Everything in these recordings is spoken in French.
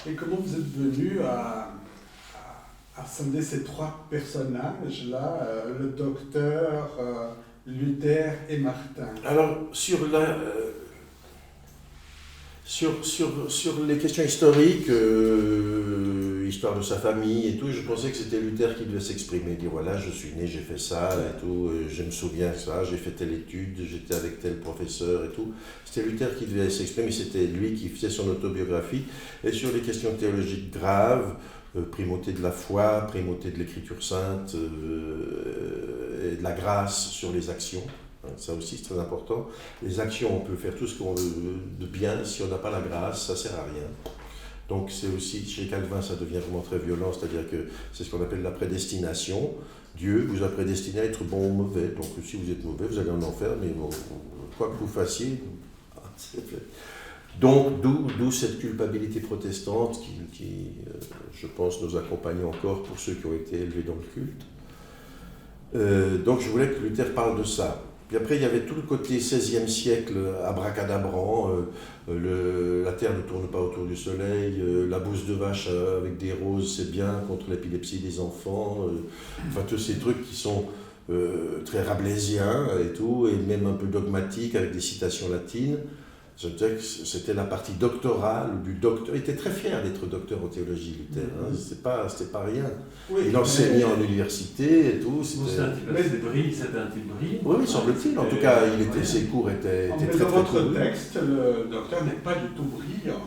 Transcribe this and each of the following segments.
Et comment vous êtes venu à scinder ces trois personnages-là, le docteur, Luther et Martin? Alors, sur les questions historiques, histoire de sa famille et tout, je pensais que c'était Luther qui devait s'exprimer, dire voilà, je suis né, j'ai fait ça et tout, je me souviens de ça, j'ai fait telle étude, j'étais avec tel professeur et tout. C'était Luther qui devait s'exprimer, c'était lui qui faisait son autobiographie. Et sur les questions théologiques graves, primauté de la foi, primauté de l'écriture sainte et de la grâce sur les actions. Ça aussi c'est très important. Les actions, on peut faire tout ce qu'on veut de bien, si on n'a pas la grâce, ça ne sert à rien. Donc c'est aussi, chez Calvin, ça devient vraiment très violent, c'est-à-dire que c'est ce qu'on appelle la prédestination. Dieu vous a prédestiné à être bon ou mauvais, donc si vous êtes mauvais, vous allez en enfer, mais bon, quoi que vous fassiez, c'est fait. Donc d'où cette culpabilité protestante qui, je pense, nous accompagne encore pour ceux qui ont été élevés dans le culte. Donc je voulais que Luther parle de ça. Puis après, il y avait tout le côté 16e siècle, abracadabrant, la Terre ne tourne pas autour du Soleil, la bouse de vache avec des roses, c'est bien contre l'épilepsie des enfants, enfin tous ces trucs qui sont très rabelaisiens et tout, et même un peu dogmatiques avec des citations latines. Je dirais que c'était la partie doctorale du docteur. Il était très fier d'être docteur en théologie, Luther. Hein. C'était pas rien. Oui, il enseignait en université et tout. C'était un type brillant. Oui, semble-t-il. En tout cas, ses cours étaient très très dans votre courus. texte, le docteur n'est pas du tout brillant.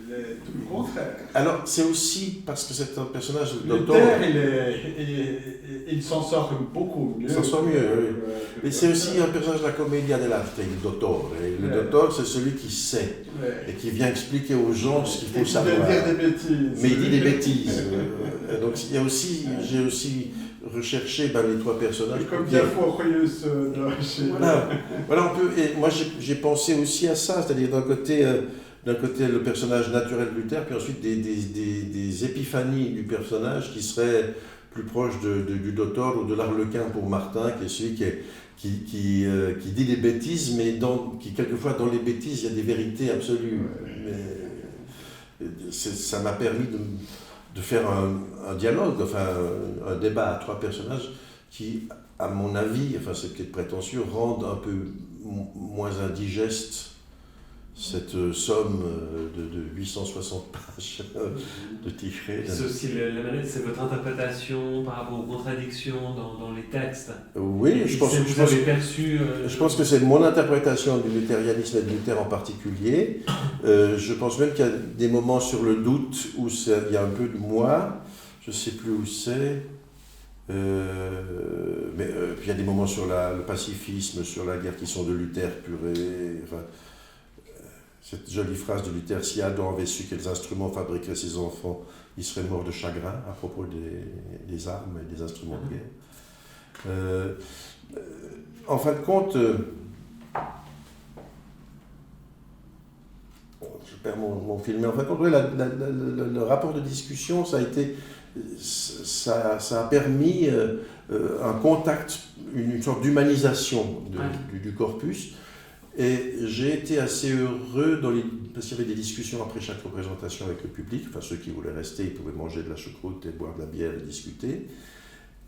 Il est tout le contraire. Alors, c'est aussi parce que c'est un personnage de docteur. Il s'en sort beaucoup mieux. Il s'en sort mieux, oui. Mais c'est aussi un personnage de la commedia dell'arte, le docteur. Et le docteur, c'est celui qui sait et qui vient expliquer aux gens ce qu'il faut savoir. Il dire des bêtises. Mais il dit des bêtises. Donc, j'ai aussi recherché les trois personnages. Comme bien Forius. Voilà, on peut. Et moi, j'ai pensé aussi à ça, c'est-à-dire d'un côté, le personnage naturel de Luther, puis ensuite des épiphanies du personnage qui seraient plus proches du docteur ou de l'arlequin pour Martin, qui est celui qui dit des bêtises, mais qui quelquefois dans les bêtises il y a des vérités absolues. Mais ça m'a permis de faire un dialogue, enfin un débat à trois personnages qui, à mon avis, enfin c'est peut-être prétentieux, rendent un peu moins indigeste cette somme de 860 pages de Tichet. C'est aussi c'est votre interprétation par rapport aux contradictions dans les textes. Oui, je pense que c'est mon interprétation du luthérianisme et de Luther en particulier. Je pense même qu'il y a des moments sur le doute où il y a un peu de moi, je ne sais plus où c'est. Mais puis il y a des moments sur le pacifisme, sur la guerre qui sont de Luther pur et... Enfin, cette jolie phrase de Luther, si Adam avait su quels instruments fabriquaient ses enfants, il serait mort de chagrin à propos des armes et des instruments de guerre. En fin de compte, je perds mon fil, mais en fin de compte, le rapport de discussion, ça a permis un contact, une sorte d'humanisation du corpus. Et j'ai été assez heureux parce qu'il y avait des discussions après chaque représentation avec le public. Enfin, ceux qui voulaient rester, ils pouvaient manger de la choucroute et boire de la bière et discuter.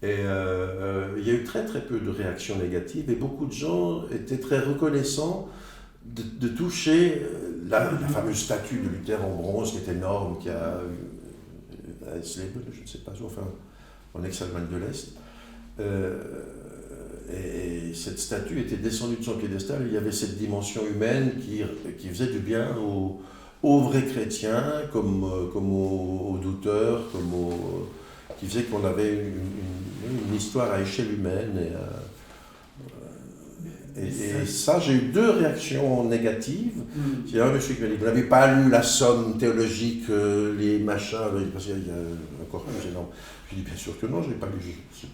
Et il y a eu très très peu de réactions négatives et beaucoup de gens étaient très reconnaissants de toucher la fameuse statue de Luther en bronze qui est énorme, qui a à Eisleben, je ne sais pas, enfin en ex-Allemagne de l'Est. Et cette statue était descendue de son piédestal, il y avait cette dimension humaine qui faisait du bien aux vrais chrétiens, comme aux douteurs, qui faisait qu'on avait une histoire à échelle humaine. Et ça, j'ai eu deux réactions négatives. Il y a un monsieur qui m'a dit, vous n'avez pas lu la somme théologique, les machins, parce qu'il y a un corpus énorme. Je dis bien sûr que non, je n'ai pas lu, c'est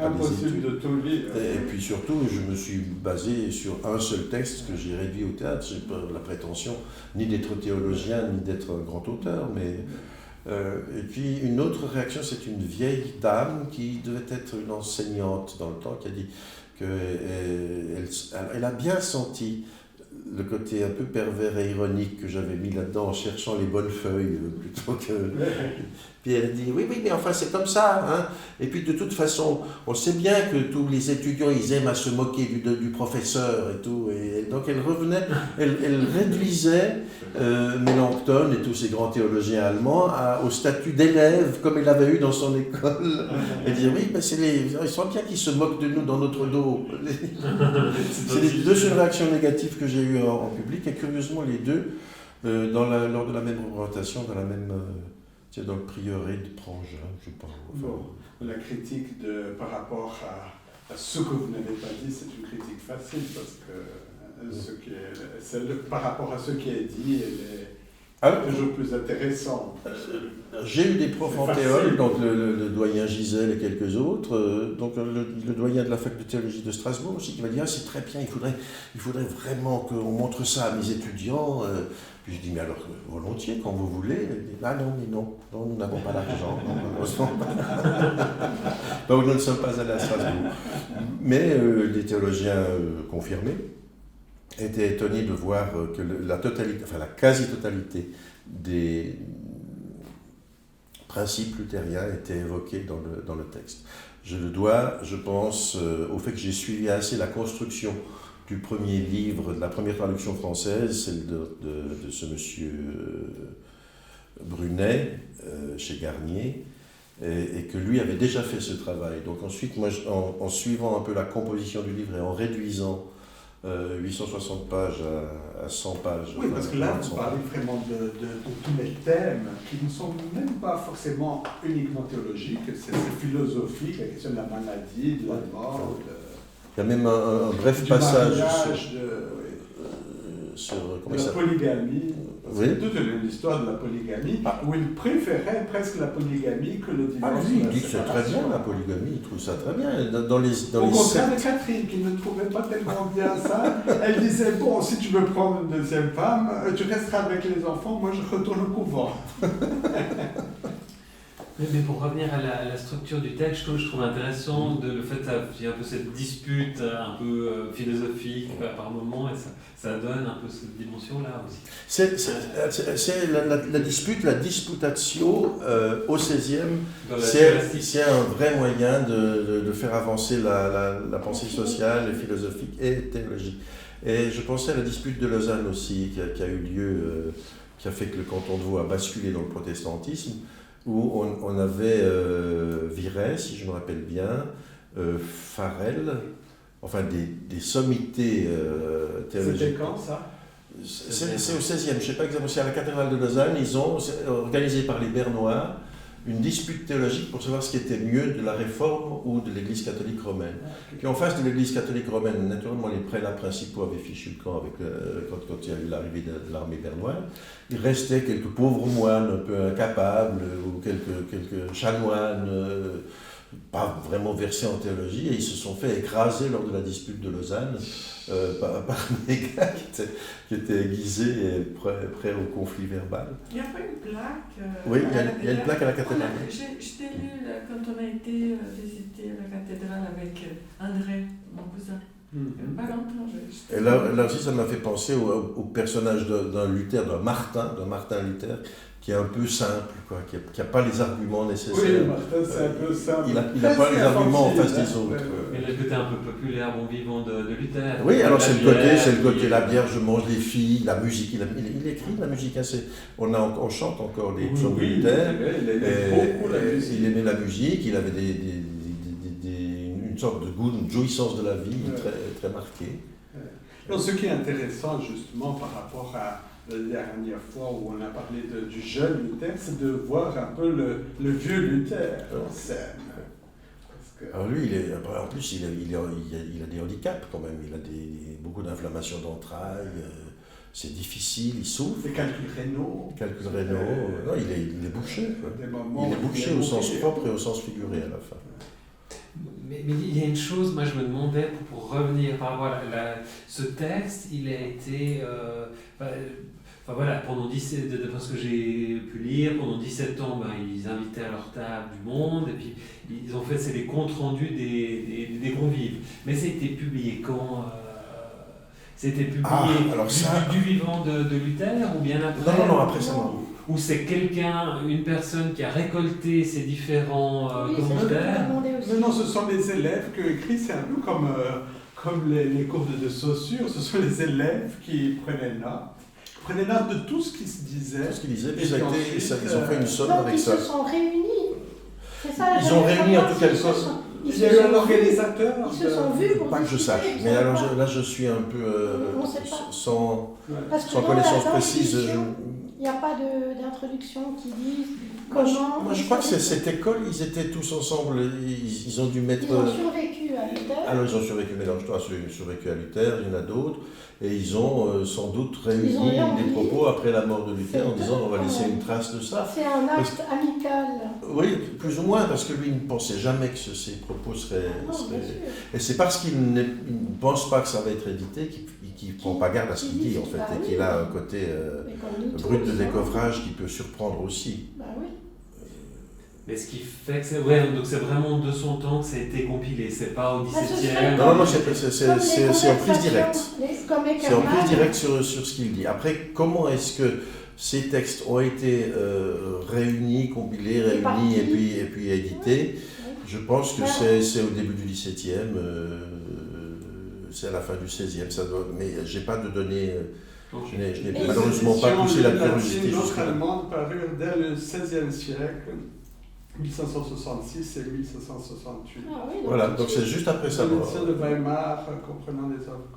impossible de tout lire. Et puis surtout, je me suis basé sur un seul texte que j'ai réduit au théâtre. Je n'ai pas la prétention ni d'être théologien, ni d'être un grand auteur. Et puis une autre réaction, c'est une vieille dame qui devait être une enseignante dans le temps, qui a dit qu'elle a bien senti le côté un peu pervers et ironique que j'avais mis là-dedans en cherchant les bonnes feuilles plutôt que... Puis elle dit, oui, mais enfin c'est comme ça. Hein. Et puis de toute façon, on sait bien que tous les étudiants, ils aiment à se moquer du professeur et tout. Et donc elle revenait, elle réduisait Mélenchon et tous ces grands théologiens allemands au statut d'élève comme il avait eu dans son école. Elle disait, oui, mais ils sont bien qu'ils se moquent de nous dans notre dos. C'est les deux seules réactions négatives que j'ai eues en public, et curieusement les deux, lors de la même représentation, dans le prieuré de Prangin, je pense. Bon, la critique par rapport à ce que vous n'avez pas dit, c'est une critique facile, parce que par rapport à ce qui est dit, elle est toujours plus intéressante. J'ai eu des profs en théol, donc le doyen Gisèle et quelques autres, donc le doyen de la fac de théologie de Strasbourg aussi, qui m'a dit « Ah, c'est très bien, il faudrait vraiment qu'on montre ça à mes étudiants. » Puis je dis « Mais alors, volontiers, quand vous voulez. » Il dit « Ah non, mais non, nous n'avons pas l'argent. Donc nous ne sommes pas allés à Strasbourg. » Mais les théologiens confirmés étaient étonnés de voir que la quasi-totalité des principes luthériens étaient évoqués dans le texte. Je le dois, je pense, au fait que j'ai suivi assez la construction du premier livre, de la première traduction française, celle de ce monsieur Brunet, chez Garnier, et que lui avait déjà fait ce travail. Donc ensuite, moi, en suivant un peu la composition du livre et en réduisant 860 pages à 100 pages. Oui, parce que là, vous parlez vraiment de tous les thèmes qui ne sont même pas forcément uniquement théologiques, c'est philosophique, la question de la maladie, de la mort, il y a même un bref passage sur la polygamie. Oui. C'est toute l'histoire de la polygamie, où il préférait presque la polygamie que le divorce. Il dit que c'est très bien la polygamie, il trouve ça très bien. Au contraire de Catherine, qui ne trouvait pas tellement bien ça, elle disait, bon, si tu veux prendre une deuxième femme, tu resteras avec les enfants, moi je retourne au couvent. Mais pour revenir à la structure du texte, je trouve intéressant le fait qu'il y a un peu cette dispute un peu philosophique par moment, et ça donne un peu cette dimension-là aussi. C'est la dispute, la disputatio au XVIe, c'est un vrai moyen de faire avancer la pensée sociale, philosophique et théologique. Et je pensais à la dispute de Lausanne aussi, qui a eu lieu, qui a fait que le canton de Vaud a basculé dans le protestantisme, où on avait Viret, si je me rappelle bien, Farel, enfin des sommités théologiques. C'était quand ça? C'est au XVIe, je ne sais pas exactement, c'est à la cathédrale de Lausanne, ils ont organisé par les Bernois une dispute théologique pour savoir ce qui était mieux de la Réforme ou de l'Église catholique romaine. Puis en face de l'Église catholique romaine, naturellement les prélats principaux avaient fichu le camp quand il y a eu l'arrivée de l'armée bernoise. Il restait quelques pauvres moines un peu incapables ou quelques chanoines pas vraiment versés en théologie, et ils se sont fait écraser lors de la dispute de Lausanne par des gars qui étaient aiguisés et prêts au conflit verbal. Il n'y a pas une plaque Oui, il y a une plaque à la cathédrale. Je t'ai lu quand on a été visiter la cathédrale avec André, mon cousin. Pas longtemps. Et là aussi, ça m'a fait penser au personnage d'un Luther, d'un Martin Luther, qui est un peu simple, quoi, qui n'a pas les arguments nécessaires. Oui, Martin, c'est un peu simple. Il n'a pas les arguments en face des autres. Mais le côté un peu populaire, bon vivant de Luther. Oui, alors c'est le côté la bière, je mange les filles, la musique. Il écrit la musique assez. On chante encore des psaumes de Luther. Il aimait la musique, il avait une sorte de goût, une jouissance de la vie très, très marquée. Donc, ce qui est intéressant justement par rapport à la dernière fois où on a parlé du jeune Luther, c'est de voir un peu le vieux Luther en scène. Alors lui, en plus, il a des handicaps quand même, il a beaucoup d'inflammations d'entrailles, c'est difficile, il souffre. Des calculs rénaux. Non, il est bouché. Il est bouché au sens propre et au sens figuré à la fin. Mais il y a une chose, moi je me demandais, pour revenir par rapport à ce texte, il a été, pendant 17, d'après ce que j'ai pu lire, pendant 17 ans, ils invitaient à leur table du monde, et puis ils ont fait, c'est les comptes rendus des convives. Mais ça a été publié quand c'était publié alors ça... du vivant de Luther ou bien après? Non, après ça, non. Ou c'est quelqu'un, une personne qui a récolté ces différents commentaires? Mais non, ce sont les élèves qui écrivent, c'est un peu comme les cours de saussure, ce sont les élèves qui prenaient note de tout ce qui se disait. Tout ce qu'ils disaient, puis Et ils ont fait une somme Donc avec ils ça. se sont réunis. C'est ça, Ils ont réuni en tout cas Il y a eu un organisateur. Ils se sont vus pour Pas que je discuter, sache. ils Mais savent alors pas. là, je suis un peu On sait pas. sans Parce que sans dans connaissance la précise. Constitution, il n'y a pas d'introduction qui dit comment... Moi, je crois que cette école, ils étaient tous ensemble. Ils ont dû mettre. Ils ont survécu à Luther. Alors, ils ont survécu, mélange-toi, ils ont survécu à Luther, il y en a d'autres, et ils ont sans doute réuni Ils ont eu envie. des propos après la mort de Luther en C'est disant on va quand laisser même. une trace de ça. C'est un acte amical. Oui, plus ou moins, parce que lui, il ne pensait jamais que ces propos seraient. Non, bien sûr. Et c'est parce qu'il ne pense pas que ça va être édité qu'il ne prend pas garde à ce qu'il dit, en fait, Bah et oui. qu'il a un côté Mais comme nous brut tous, de hein. décoffrage qui peut surprendre aussi. Bah oui. Mais ce qui fait que c'est donc c'est vraiment de son temps que ça a été compilé, c'est pas au Bah, ce 17e. serait Non, non, Comme c'est les en prise directe. conversations, comme C'est en prise Eckermann. directe sur ce qu'il dit. Après, comment est-ce que ces textes ont été réunis, compilés, réunis et puis édités? Je pense que c'est au début du XVIIe, c'est à la fin du XVIe, ça doit, mais j'ai pas de données. Je n'ai Et malheureusement pas poussé la curiosité Les jusqu'à là. allemandes parurent dès le XVIe siècle, 1566 et 1568. Ah oui, Voilà, donc c'est juste après C'est ça. le médecin de Weimar comprenant des œuvres